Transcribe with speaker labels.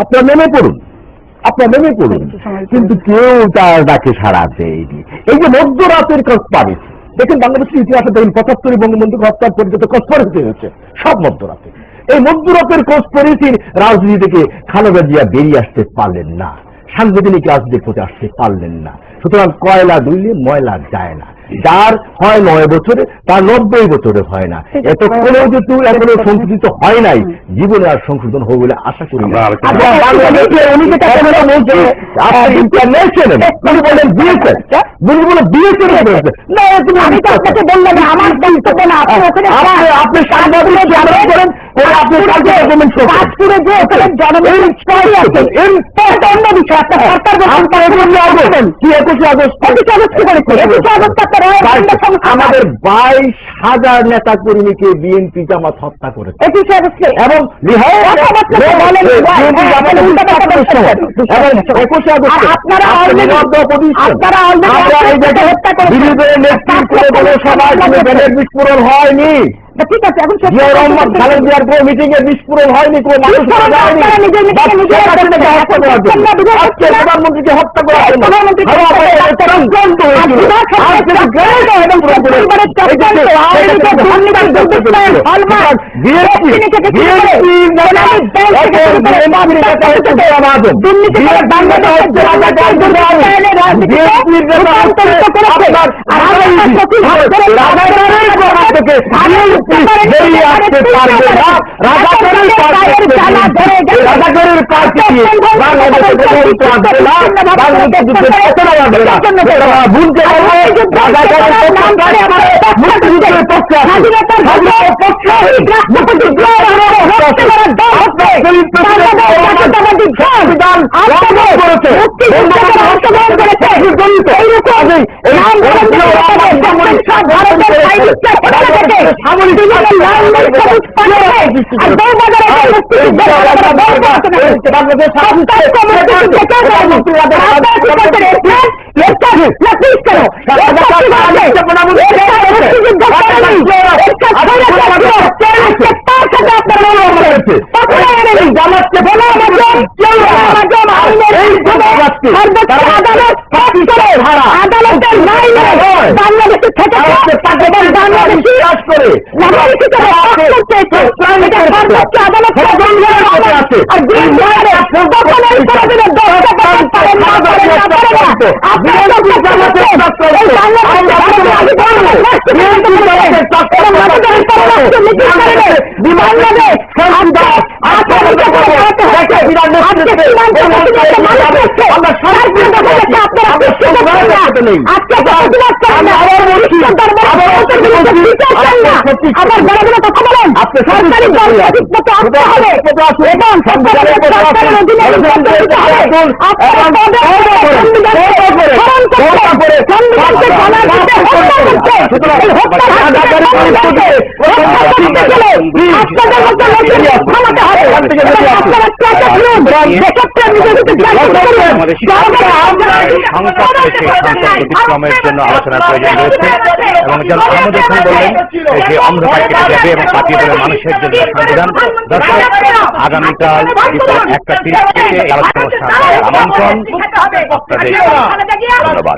Speaker 1: আপনারা নেমে পড়ুন, আপনারা নেমে পড়ুন, কিন্তু কেউ তার ডাকে সাড়া দেয়নি। এই যে মধ্যরাতের কসপারেসি, দেখেন বাংলাদেশের ইতিহাসে দেখেন ৭৫ বঙ্গবন্ধুকে হত্যার পর যত কসপারেসি হয়েছে সব মধ্যরাতে। এই মধ্যরাতের কসপারেসির রাজনীতি থেকে খালেদা জিয়া বেরিয়ে আসতে পারলেন না, সাংবিধানিক রাজনীতির পথে আসতে পারলেন না। সুতরাং কয়লা দুইলে ময়লা যায় না, যার হয় 9 বছরে তার 90 বছরে হয় না। এতক্ষণেও যেহেতু এখনো সংশোধিত হয় নাই, জীবনে আর সংশোধন হবে বলে আশা করি না। উনি যেটা বলছে ইন্টারন্যাশনাল, উনি বলেন বিএসএফ, উনি বলে বিএসএফ না, আমি তো আপনাকে বললাম আমার বক্তব্য না, আপনি সাংবাদিক করেন, আপনি কাজপুরে যে ওখানে জনগণের অন্য বিষয় আপনার সরকার কি 21 আগস্ট আমাদের 22,000 নেতা কর্মীকে বিএনপি জামাত হত্যা করেছে 21 আগস্টে, এবং 21 আগস্ট আপনারা বিস্ফোরণ হয়নি। ঠিক আছে, এখন খালেদা জিয়ার মিটিং এ বিস্ফোরণ হয়নি, কোন প্রধানমন্ত্রীকে হত্যা করা
Speaker 2: অতিক্রমের জন্য আলোচনার প্রয়োজন রয়েছে এবং যেন আমাদের বললেন যে অন্ধকার কেটে যাবে এবং জাতীয় দলের মানুষের জন্য সংবিধান। দর্শক, আগামীকাল বিকেল 1টা 30 থেকে আলোচনা অনুষ্ঠান আমন্ত্রণ আপনাদের। ধন্যবাদ।